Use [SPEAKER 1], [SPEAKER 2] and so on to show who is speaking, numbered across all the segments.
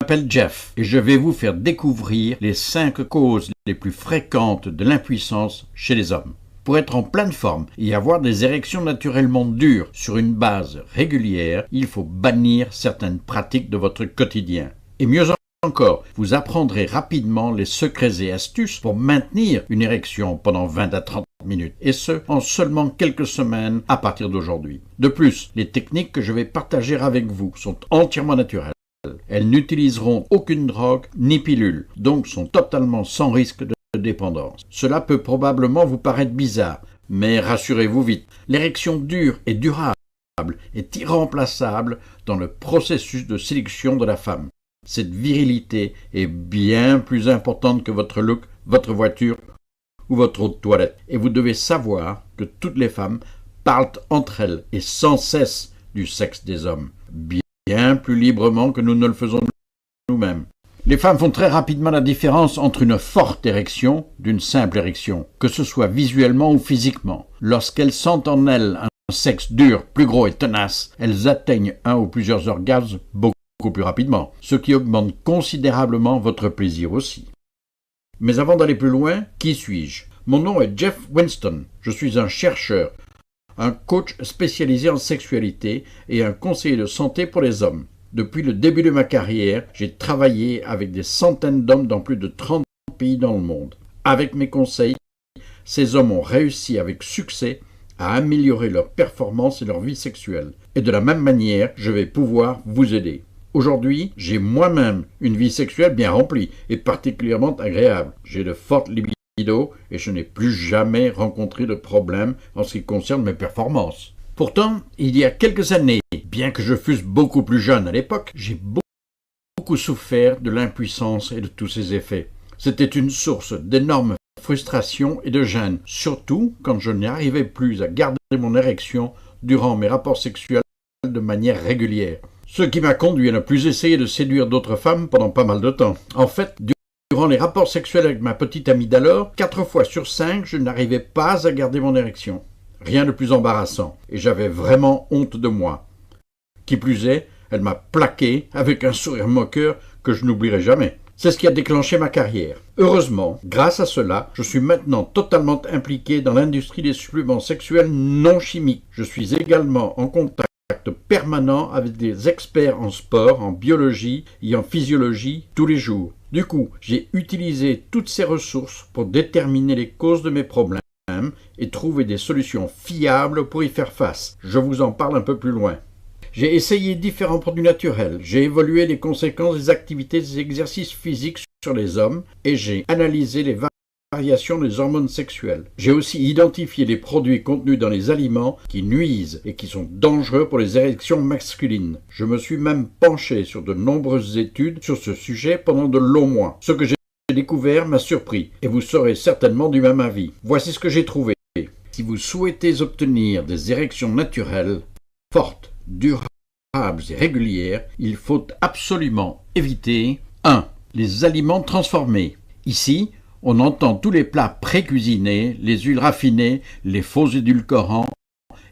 [SPEAKER 1] m'appelle Jeff et je vais vous faire découvrir les 5 causes les plus fréquentes de l'impuissance chez les hommes. Pour être en pleine forme et avoir des érections naturellement dures sur une base régulière, il faut bannir certaines pratiques de votre quotidien. Et mieux encore, vous apprendrez rapidement les secrets et astuces pour maintenir une érection pendant 20 à 30 minutes, et ce, en seulement quelques semaines à partir d'aujourd'hui. De plus, les techniques que je vais partager avec vous sont entièrement naturelles. Elles n'utiliseront aucune drogue ni pilule, donc sont totalement sans risque de dépendance. Cela peut probablement vous paraître bizarre, mais rassurez-vous vite, l'érection dure et durable est irremplaçable dans le processus de sélection de la femme. Cette virilité est bien plus importante que votre look, votre voiture ou votre eau de toilette. Et vous devez savoir que toutes les femmes parlent entre elles et sans cesse du sexe des hommes, bien plus librement que nous ne le faisons nous-mêmes. Les femmes font très rapidement la différence entre une forte érection d'une simple érection, que ce soit visuellement ou physiquement. Lorsqu'elles sentent en elles un sexe dur, plus gros et tenace, elles atteignent un ou plusieurs orgasmes beaucoup plus rapidement, ce qui augmente considérablement votre plaisir aussi. Mais avant d'aller plus loin, qui suis-je? Mon nom est Jeff Winston. Je suis un chercheur, un coach spécialisé en sexualité et un conseiller de santé pour les hommes. Depuis le début de ma carrière, j'ai travaillé avec des centaines d'hommes dans plus de 30 pays dans le monde. Avec mes conseils, ces hommes ont réussi avec succès à améliorer leur performance et leur vie sexuelle. Et de la même manière, je vais pouvoir vous aider. Aujourd'hui, j'ai moi-même une vie sexuelle bien remplie et particulièrement agréable. J'ai de fortes libido et je n'ai plus jamais rencontré de problème en ce qui concerne mes performances. Pourtant, il y a quelques années, bien que je fusse beaucoup plus jeune à l'époque, j'ai beaucoup souffert de l'impuissance et de tous ses effets. C'était une source d'énormes frustrations et de gêne, surtout quand je n'arrivais plus à garder mon érection durant mes rapports sexuels de manière régulière. Ce qui m'a conduit à ne plus essayer de séduire d'autres femmes pendant pas mal de temps. En fait, durant les rapports sexuels avec ma petite amie d'alors, 4 fois sur 5, je n'arrivais pas à garder mon érection. Rien de plus embarrassant, et j'avais vraiment honte de moi. Qui plus est, elle m'a plaqué avec un sourire moqueur que je n'oublierai jamais. C'est ce qui a déclenché ma carrière. Heureusement, grâce à cela, je suis maintenant totalement impliqué dans l'industrie des suppléments sexuels non chimiques. Je suis également en contact permanent avec des experts en sport, en biologie et en physiologie tous les jours. Du coup, j'ai utilisé toutes ces ressources pour déterminer les causes de mes problèmes et trouver des solutions fiables pour y faire face. Je vous en parle un peu plus loin. J'ai essayé différents produits naturels, j'ai évalué les conséquences des activités et des exercices physiques sur les hommes et j'ai analysé les variations des hormones sexuelles. J'ai aussi identifié les produits contenus dans les aliments qui nuisent et qui sont dangereux pour les érections masculines. Je me suis même penché sur de nombreuses études sur ce sujet pendant de longs mois. Ce que j'ai découvert m'a surpris et vous serez certainement du même avis. Voici ce que j'ai trouvé. Si vous souhaitez obtenir des érections naturelles, fortes, durables et régulières, il faut absolument éviter 1. Les aliments transformés. Ici, on entend tous les plats pré-cuisinés, les huiles raffinées, les faux édulcorants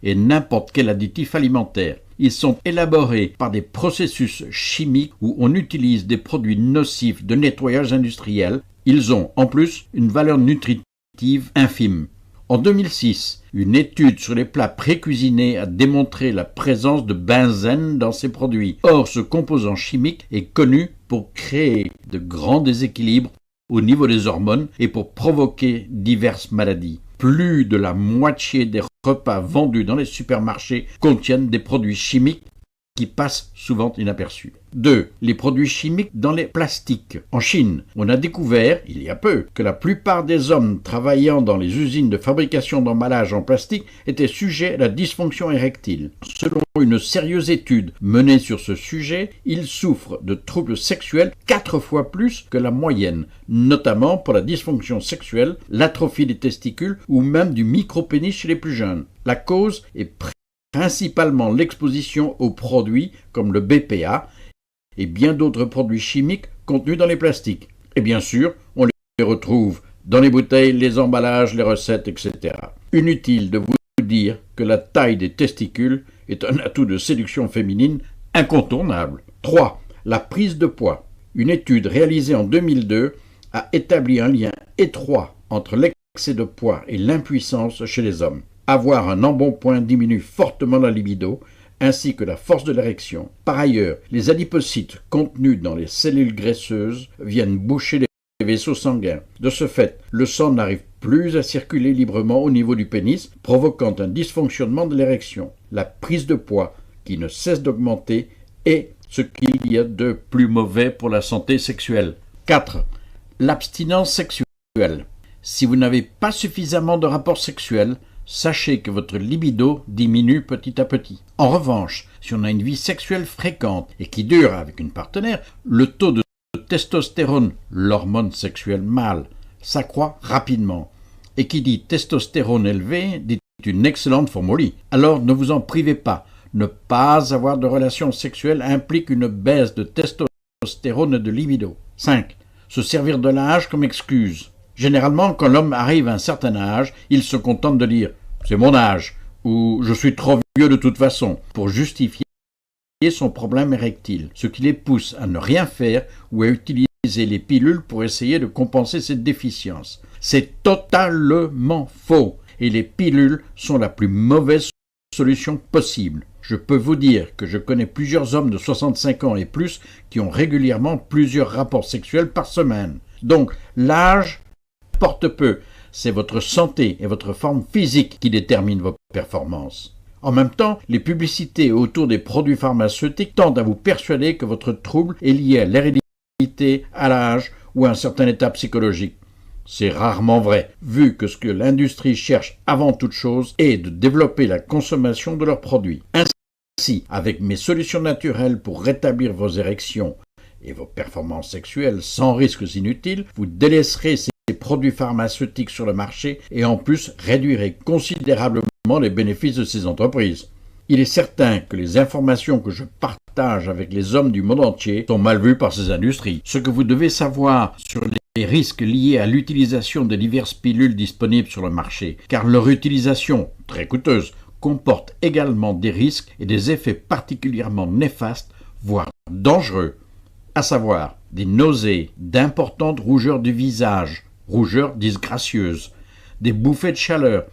[SPEAKER 1] et n'importe quel additif alimentaire. Ils sont élaborés par des processus chimiques où on utilise des produits nocifs de nettoyage industriel. Ils ont en plus une valeur nutritive infime. En 2006, une étude sur les plats pré-cuisinés a démontré la présence de benzène dans ces produits. Or, ce composant chimique est connu pour créer de grands déséquilibres au niveau des hormones et pour provoquer diverses maladies. Plus de la moitié des repas vendus dans les supermarchés contiennent des produits chimiques qui passent souvent inaperçus. 2. Les produits chimiques dans les plastiques. En Chine, on a découvert, il y a peu, que la plupart des hommes travaillant dans les usines de fabrication d'emballages en plastique étaient sujets à la dysfonction érectile. Selon une sérieuse étude menée sur ce sujet, ils souffrent de troubles sexuels 4 fois plus que la moyenne, notamment pour la dysfonction sexuelle, l'atrophie des testicules ou même du micropénis chez les plus jeunes. La cause est principalement l'exposition aux produits comme le BPA et bien d'autres produits chimiques contenus dans les plastiques. Et bien sûr, on les retrouve dans les bouteilles, les emballages, les recettes, etc. Inutile de vous dire que la taille des testicules est un atout de séduction féminine incontournable. 3. La prise de poids. Une étude réalisée en 2002 a établi un lien étroit entre l'excès de poids et l'impuissance chez les hommes. Avoir un embonpoint diminue fortement la libido, ainsi que la force de l'érection. Par ailleurs, les adipocytes contenus dans les cellules graisseuses viennent boucher les vaisseaux sanguins. De ce fait, le sang n'arrive plus à circuler librement au niveau du pénis, provoquant un dysfonctionnement de l'érection. La prise de poids, qui ne cesse d'augmenter, est ce qu'il y a de plus mauvais pour la santé sexuelle. 4. L'abstinence sexuelle. Si vous n'avez pas suffisamment de rapports sexuels, sachez que votre libido diminue petit à petit. En revanche, si on a une vie sexuelle fréquente et qui dure avec une partenaire, le taux de testostérone, l'hormone sexuelle mâle, s'accroît rapidement. Et qui dit testostérone élevé dit une excellente forme au lit. Alors ne vous en privez pas. Ne pas avoir de relations sexuelles implique une baisse de testostérone et de libido. 5. Se servir de l'âge comme excuse. Généralement, quand l'homme arrive à un certain âge, il se contente de dire « c'est mon âge » ou « je suis trop vieux de toute façon » pour justifier son problème érectile, ce qui les pousse à ne rien faire ou à utiliser les pilules pour essayer de compenser cette déficience. C'est totalement faux et les pilules sont la plus mauvaise solution possible. Je peux vous dire que je connais plusieurs hommes de 65 ans et plus qui ont régulièrement plusieurs rapports sexuels par semaine. Donc, l'âge porte peu, c'est votre santé et votre forme physique qui déterminent vos performances. En même temps, les publicités autour des produits pharmaceutiques tendent à vous persuader que votre trouble est lié à l'hérédité, à l'âge ou à un certain état psychologique. C'est rarement vrai, vu que ce que l'industrie cherche avant toute chose est de développer la consommation de leurs produits. Ainsi, avec mes solutions naturelles pour rétablir vos érections et vos performances sexuelles sans risques inutiles, vous délaisserez ces produits pharmaceutiques sur le marché et en plus réduirez considérablement les bénéfices de ces entreprises. Il est certain que les informations que je partage avec les hommes du monde entier sont mal vues par ces industries. Ce que vous devez savoir sur les risques liés à l'utilisation des diverses pilules disponibles sur le marché, car leur utilisation, très coûteuse, comporte également des risques et des effets particulièrement néfastes, voire dangereux, à savoir des nausées, d'importantes rougeurs du visage, rougeurs disgracieuses, des bouffées de chaleur,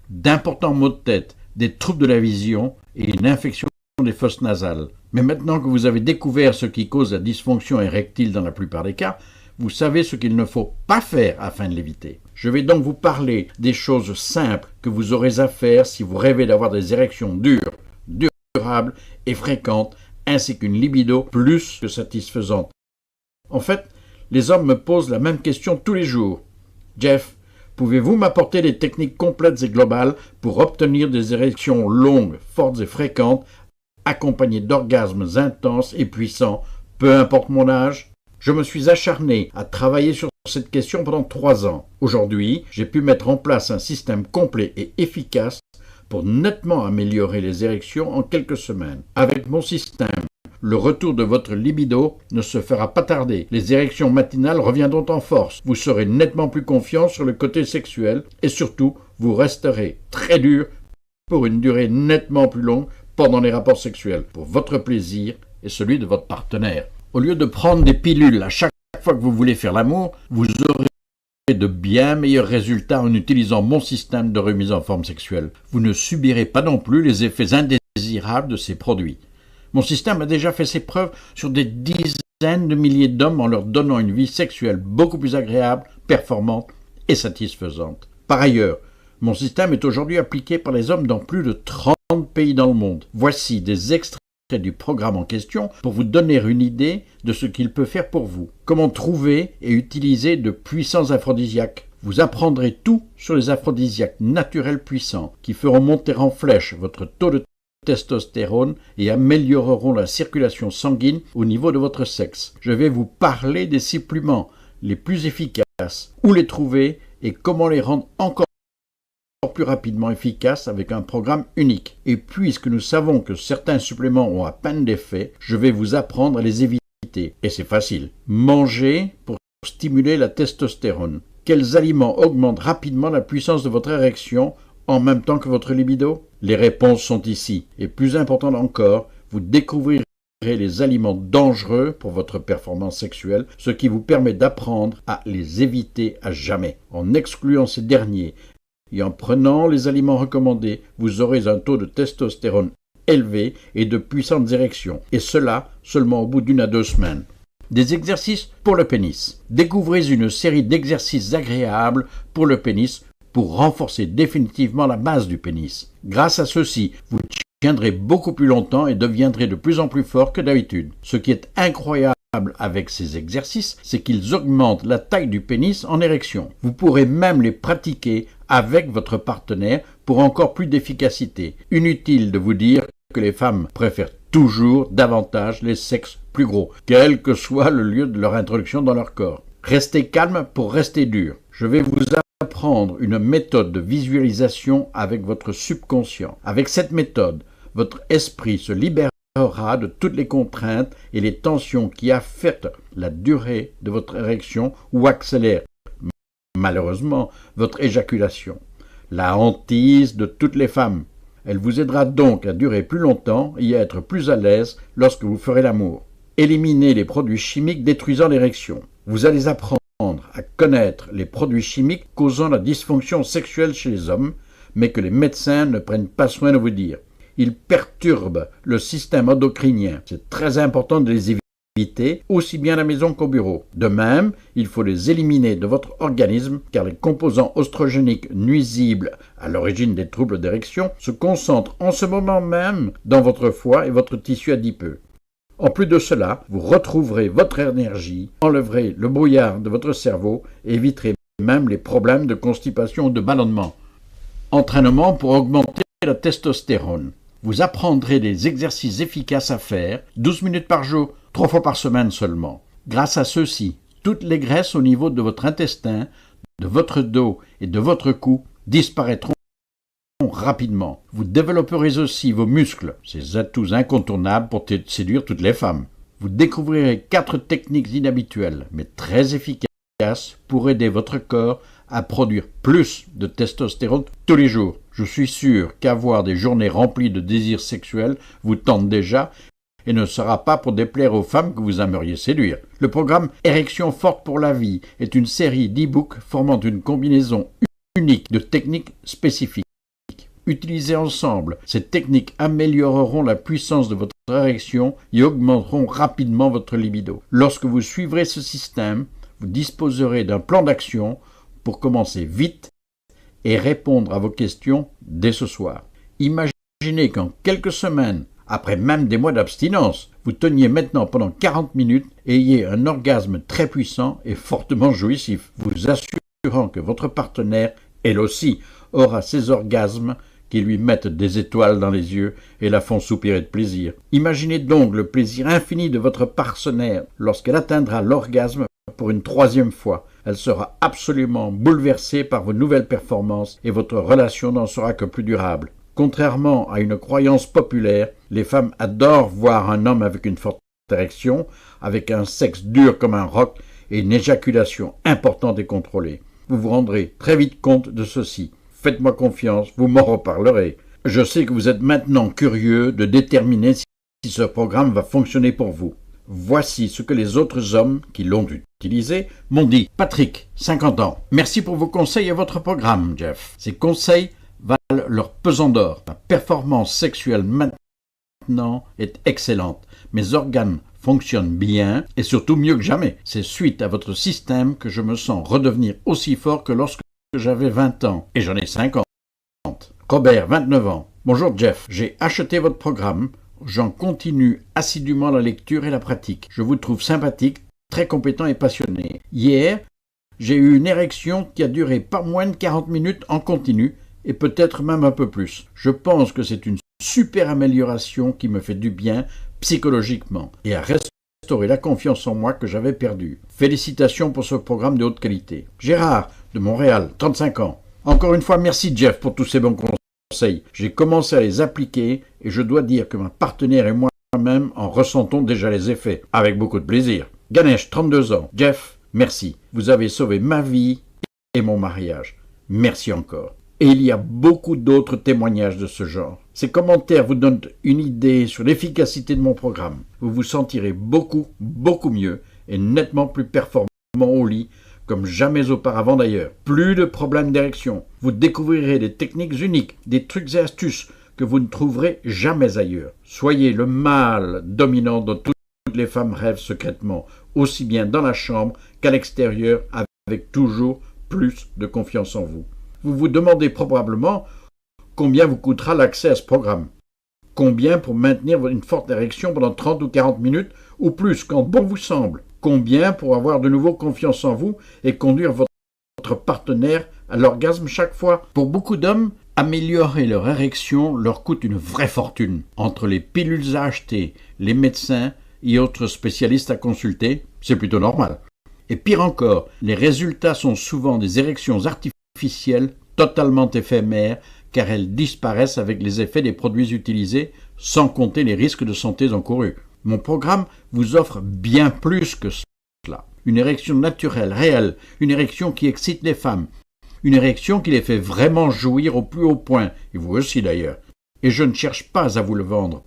[SPEAKER 1] d'importants maux de tête, des troubles de la vision et une infection des fosses nasales. Mais maintenant que vous avez découvert ce qui cause la dysfonction érectile dans la plupart des cas, vous savez ce qu'il ne faut pas faire afin de l'éviter. Je vais donc vous parler des choses simples que vous aurez à faire si vous rêvez d'avoir des érections dures, durables et fréquentes, ainsi qu'une libido plus que satisfaisante. En fait, les hommes me posent la même question tous les jours. Jeff, pouvez-vous m'apporter des techniques complètes et globales pour obtenir des érections longues, fortes et fréquentes, accompagnées d'orgasmes intenses et puissants, peu importe mon âge? Je me suis acharné à travailler sur cette question pendant 3 ans. Aujourd'hui, j'ai pu mettre en place un système complet et efficace pour nettement améliorer les érections en quelques semaines. Avec mon système, le retour de votre libido ne se fera pas tarder. Les érections matinales reviendront en force. Vous serez nettement plus confiant sur le côté sexuel et surtout, vous resterez très dur pour une durée nettement plus longue pendant les rapports sexuels, pour votre plaisir et celui de votre partenaire. Au lieu de prendre des pilules à chaque fois que vous voulez faire l'amour, vous aurez de bien meilleurs résultats en utilisant mon système de remise en forme sexuelle. Vous ne subirez pas non plus les effets indésirables de ces produits. Mon système a déjà fait ses preuves sur des dizaines de milliers d'hommes en leur donnant une vie sexuelle beaucoup plus agréable, performante et satisfaisante. Par ailleurs, mon système est aujourd'hui appliqué par les hommes dans plus de 30 pays dans le monde. Voici des extraits du programme en question pour vous donner une idée de ce qu'il peut faire pour vous. Comment trouver et utiliser de puissants aphrodisiaques. Vous apprendrez tout sur les aphrodisiaques naturels puissants qui feront monter en flèche votre taux de testostérone et amélioreront la circulation sanguine au niveau de votre sexe. Je vais vous parler des suppléments les plus efficaces, où les trouver et comment les rendre encore plus rapidement efficaces avec un programme unique. Et puisque nous savons que certains suppléments ont à peine d'effet, je vais vous apprendre à les éviter. Et c'est facile. Manger pour stimuler la testostérone. Quels aliments augmentent rapidement la puissance de votre érection en même temps que votre libido? Les réponses sont ici. Et plus important encore, vous découvrirez les aliments dangereux pour votre performance sexuelle, ce qui vous permet d'apprendre à les éviter à jamais. En excluant ces derniers et en prenant les aliments recommandés, vous aurez un taux de testostérone élevé et de puissantes érections, et cela seulement au bout d'1 à 2 semaines. Des exercices pour le pénis. Découvrez une série d'exercices agréables pour le pénis pour renforcer définitivement la base du pénis. Grâce à ceux-ci, vous tiendrez beaucoup plus longtemps et deviendrez de plus en plus fort que d'habitude. Ce qui est incroyable avec ces exercices, c'est qu'ils augmentent la taille du pénis en érection. Vous pourrez même les pratiquer avec votre partenaire pour encore plus d'efficacité. Inutile de vous dire que les femmes préfèrent toujours davantage les sexes plus gros, quel que soit le lieu de leur introduction dans leur corps. Restez calme pour rester dur. Je vais vous apprendre une méthode de visualisation avec votre subconscient. Avec cette méthode, votre esprit se libérera de toutes les contraintes et les tensions qui affectent la durée de votre érection ou accélèrent, malheureusement, votre éjaculation. La hantise de toutes les femmes. Elle vous aidera donc à durer plus longtemps et à être plus à l'aise lorsque vous ferez l'amour. Éliminez les produits chimiques détruisant l'érection. Vous allez apprendre à connaître les produits chimiques causant la dysfonction sexuelle chez les hommes, mais que les médecins ne prennent pas soin de vous dire. Ils perturbent le système endocrinien. C'est très important de les éviter, aussi bien à la maison qu'au bureau. De même, il faut les éliminer de votre organisme, car les composants oestrogéniques nuisibles à l'origine des troubles d'érection se concentrent en ce moment même dans votre foie et votre tissu adipeux. En plus de cela, vous retrouverez votre énergie, enlèverez le brouillard de votre cerveau et éviterez même les problèmes de constipation ou de ballonnement. Entraînement pour augmenter la testostérone. Vous apprendrez des exercices efficaces à faire, 12 minutes par jour, 3 fois par semaine seulement. Grâce à ceux-ci, toutes les graisses au niveau de votre intestin, de votre dos et de votre cou disparaîtront rapidement. Vous développerez aussi vos muscles, ces atouts incontournables pour séduire toutes les femmes. Vous découvrirez 4 techniques inhabituelles, mais très efficaces pour aider votre corps à produire plus de testostérone tous les jours. Je suis sûr qu'avoir des journées remplies de désirs sexuels vous tente déjà et ne sera pas pour déplaire aux femmes que vous aimeriez séduire. Le programme Érection forte pour la vie est une série d'e-books formant une combinaison unique de techniques spécifiques. Utilisées ensemble, ces techniques amélioreront la puissance de votre érection et augmenteront rapidement votre libido. Lorsque vous suivrez ce système, vous disposerez d'un plan d'action pour commencer vite et répondre à vos questions dès ce soir. Imaginez qu'en quelques semaines, après même des mois d'abstinence, vous teniez maintenant pendant 40 minutes et ayez un orgasme très puissant et fortement jouissif, vous assurant que votre partenaire, elle aussi, aura ces orgasmes qui lui mettent des étoiles dans les yeux et la font soupirer de plaisir. Imaginez donc le plaisir infini de votre partenaire lorsqu'elle atteindra l'orgasme pour une 3e fois. Elle sera absolument bouleversée par vos nouvelles performances et votre relation n'en sera que plus durable. Contrairement à une croyance populaire, les femmes adorent voir un homme avec une forte érection, avec un sexe dur comme un roc et une éjaculation importante et contrôlée. Vous vous rendrez très vite compte de ceci. Faites-moi confiance, vous m'en reparlerez. Je sais que vous êtes maintenant curieux de déterminer si ce programme va fonctionner pour vous. Voici ce que les autres hommes qui l'ont utilisé m'ont dit. Patrick, 50 ans. Merci pour vos conseils et votre programme, Jeff. Ces conseils valent leur pesant d'or. Ma performance sexuelle maintenant est excellente. Mes organes fonctionnent bien et surtout mieux que jamais. C'est suite à votre système que je me sens redevenir aussi fort que lorsque j'avais 20 ans et j'en ai 50. Robert, 29 ans. Bonjour Jeff, j'ai acheté votre programme. J'en continue assidûment la lecture et la pratique. Je vous trouve sympathique, très compétent et passionné. Hier, j'ai eu une érection qui a duré pas moins de 40 minutes en continu et peut-être même un peu plus. Je pense que c'est une super amélioration qui me fait du bien psychologiquement et a restauré la confiance en moi que j'avais perdue. Félicitations pour ce programme de haute qualité. Gérard, de Montréal, 35 ans. Encore une fois, merci Jeff pour tous ces bons conseils. J'ai commencé à les appliquer et je dois dire que ma partenaire et moi-même en ressentons déjà les effets, avec beaucoup de plaisir. Ganesh, 32 ans. Jeff, merci. Vous avez sauvé ma vie et mon mariage. Merci encore. Et il y a beaucoup d'autres témoignages de ce genre. Ces commentaires vous donnent une idée sur l'efficacité de mon programme. Vous vous sentirez beaucoup mieux et nettement plus performant au lit, comme jamais auparavant d'ailleurs. Plus de problèmes d'érection. Vous découvrirez des techniques uniques, des trucs et astuces que vous ne trouverez jamais ailleurs. Soyez le mâle dominant dont toutes les femmes rêvent secrètement, aussi bien dans la chambre qu'à l'extérieur, avec toujours plus de confiance en vous. Vous vous demandez probablement combien vous coûtera l'accès à ce programme. Combien pour maintenir une forte érection pendant 30 ou 40 minutes ou plus quand bon vous semble. Combien pour avoir de nouveau confiance en vous et conduire votre partenaire à l'orgasme chaque fois. Pour beaucoup d'hommes, améliorer leur érection leur coûte une vraie fortune. Entre les pilules à acheter, les médecins et autres spécialistes à consulter, c'est plutôt normal. Et pire encore, les résultats sont souvent des érections artificielles totalement éphémères car elles disparaissent avec les effets des produits utilisés, sans compter les risques de santé encourus. Mon programme vous offre bien plus que cela. Une érection naturelle, réelle, une érection qui excite les femmes, une érection qui les fait vraiment jouir au plus haut point, et vous aussi d'ailleurs. Et je ne cherche pas à vous le vendre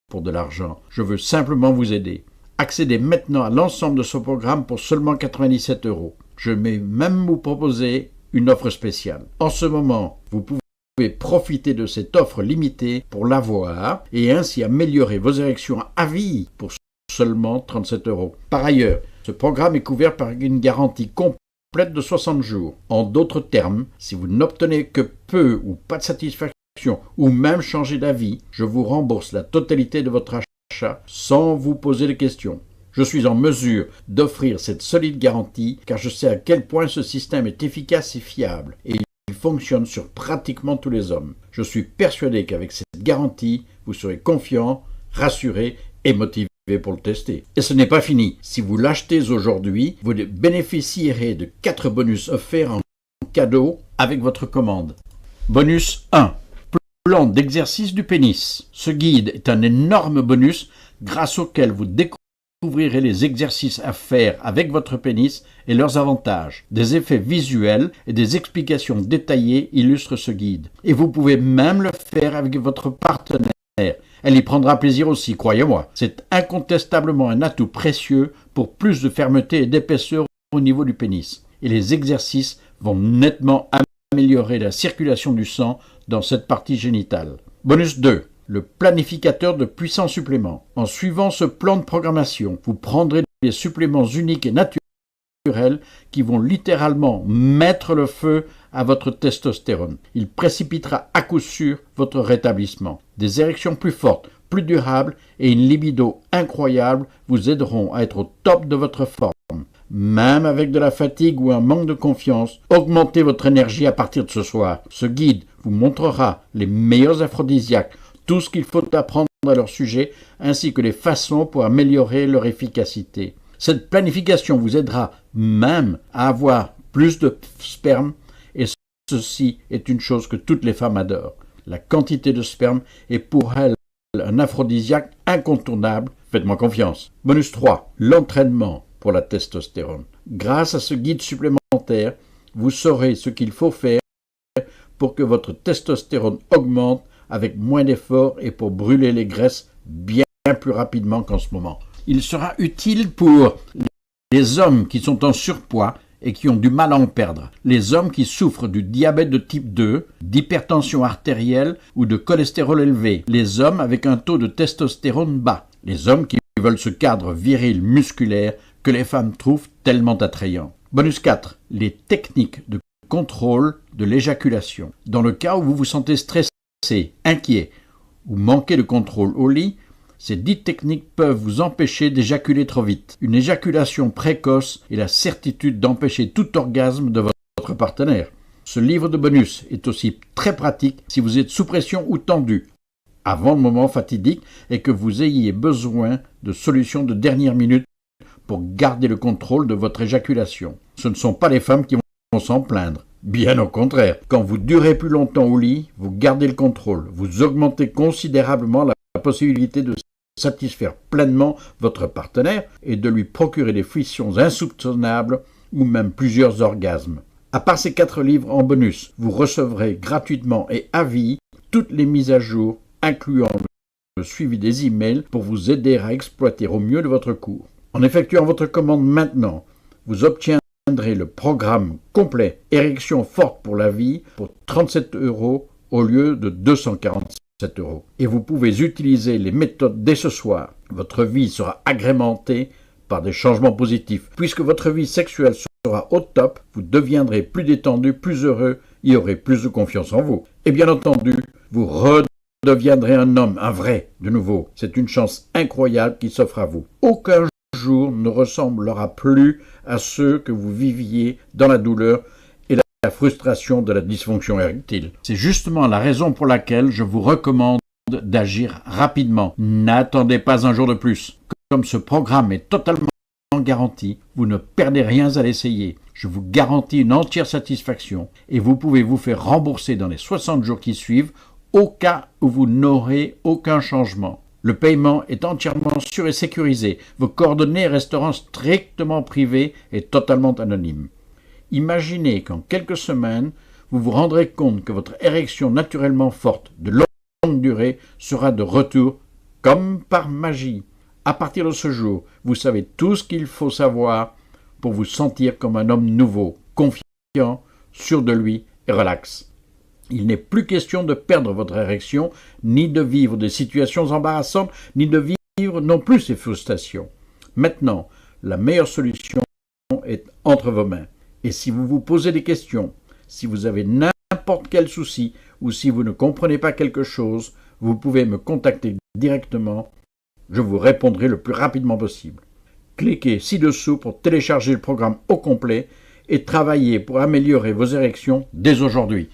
[SPEAKER 1] pour de l'argent, je veux simplement vous aider. Accédez maintenant à l'ensemble de ce programme pour seulement 97 €. Je vais même vous proposer une offre spéciale. En ce moment, vous pouvez profiter de cette offre limitée pour l'avoir et ainsi améliorer vos érections à vie pour seulement 37 €. Par ailleurs, ce programme est couvert par une garantie complète de 60 jours. En d'autres termes, si vous n'obtenez que peu ou pas de satisfaction ou même changez d'avis, je vous rembourse la totalité de votre achat sans vous poser de questions. Je suis en mesure d'offrir cette solide garantie car je sais à quel point ce système est efficace et fiable et il fonctionne sur pratiquement tous les hommes. Je suis persuadé qu'avec cette garantie, vous serez confiant, rassuré et motivé pour le tester. Et ce n'est pas fini. Si vous l'achetez aujourd'hui, vous bénéficierez de 4 bonus offerts en cadeau avec votre commande. Bonus 1. Plan d'exercice du pénis. Ce guide est un énorme bonus grâce auquel vous découvrirez les exercices à faire avec votre pénis et leurs avantages. Des effets visuels et des explications détaillées illustrent ce guide. Et vous pouvez même le faire avec votre partenaire. Elle y prendra plaisir aussi, croyez-moi. C'est incontestablement un atout précieux pour plus de fermeté et d'épaisseur au niveau du pénis. Et les exercices vont nettement améliorer la circulation du sang dans cette partie génitale. Bonus 2. Le planificateur de puissants suppléments. En suivant ce plan de programmation, vous prendrez des suppléments uniques et naturels qui vont littéralement mettre le feu à votre testostérone. Il précipitera à coup sûr votre rétablissement. Des érections plus fortes, plus durables et une libido incroyable vous aideront à être au top de votre forme. Même avec de la fatigue ou un manque de confiance, augmentez votre énergie à partir de ce soir. Ce guide vous montrera les meilleurs aphrodisiaques, tout ce qu'il faut apprendre à leur sujet, ainsi que les façons pour améliorer leur efficacité. Cette planification vous aidera même à avoir plus de sperme, et ceci est une chose que toutes les femmes adorent. La quantité de sperme est pour elles un aphrodisiaque incontournable. Faites-moi confiance. Bonus 3. L'entraînement pour la testostérone. Grâce à ce guide supplémentaire, vous saurez ce qu'il faut faire pour que votre testostérone augmente avec moins d'efforts et pour brûler les graisses bien plus rapidement qu'en ce moment. Il sera utile pour les hommes qui sont en surpoids et qui ont du mal à en perdre, les hommes qui souffrent du diabète de type 2, d'hypertension artérielle ou de cholestérol élevé, les hommes avec un taux de testostérone bas, les hommes qui veulent ce cadre viril musculaire que les femmes trouvent tellement attrayant. Bonus 4. Les techniques de contrôle de l'éjaculation. Dans le cas où vous vous sentez stressé, inquiet ou manquez de contrôle au lit, ces 10 techniques peuvent vous empêcher d'éjaculer trop vite. Une éjaculation précoce est la certitude d'empêcher tout orgasme de votre partenaire. Ce livre de bonus est aussi très pratique si vous êtes sous pression ou tendu, avant le moment fatidique et que vous ayez besoin de solutions de dernière minute pour garder le contrôle de votre éjaculation. Ce ne sont pas les femmes qui vont s'en plaindre. Bien au contraire, quand vous durez plus longtemps au lit, vous gardez le contrôle, vous augmentez considérablement la possibilité de satisfaire pleinement votre partenaire et de lui procurer des fruitions insoupçonnables ou même plusieurs orgasmes. À part ces 4 livres en bonus, vous recevrez gratuitement et à vie toutes les mises à jour incluant le suivi des emails pour vous aider à exploiter au mieux de votre cours. En effectuant votre commande maintenant, vous obtiendrez le programme complet Érection forte pour la vie pour 37 € au lieu de 247 €. Et vous pouvez utiliser les méthodes dès ce soir. Votre vie sera agrémentée par des changements positifs. Puisque votre vie sexuelle sera au top, vous deviendrez plus détendu, plus heureux et aurez plus de confiance en vous. Et bien entendu, vous redeviendrez un homme, un vrai, de nouveau. C'est une chance incroyable qui s'offre à vous. Aucun jour ne ressemblera plus à ceux que vous viviez dans la douleur et la frustration de la dysfonction érectile. C'est justement la raison pour laquelle je vous recommande d'agir rapidement. N'attendez pas un jour de plus. Comme ce programme est totalement garanti, vous ne perdez rien à l'essayer. Je vous garantis une entière satisfaction et vous pouvez vous faire rembourser dans les 60 jours qui suivent au cas où vous n'aurez aucun changement. Le paiement est entièrement sûr et sécurisé. Vos coordonnées resteront strictement privées et totalement anonymes. Imaginez qu'en quelques semaines, vous vous rendrez compte que votre érection naturellement forte de longue durée sera de retour comme par magie. À partir de ce jour, vous savez tout ce qu'il faut savoir pour vous sentir comme un homme nouveau, confiant, sûr de lui et relax. Il n'est plus question de perdre votre érection, ni de vivre des situations embarrassantes, ni de vivre non plus ces frustrations. Maintenant, la meilleure solution est entre vos mains. Et si vous vous posez des questions, si vous avez n'importe quel souci ou si vous ne comprenez pas quelque chose, vous pouvez me contacter directement. Je vous répondrai le plus rapidement possible. Cliquez ci-dessous pour télécharger le programme au complet et travaillez pour améliorer vos érections dès aujourd'hui.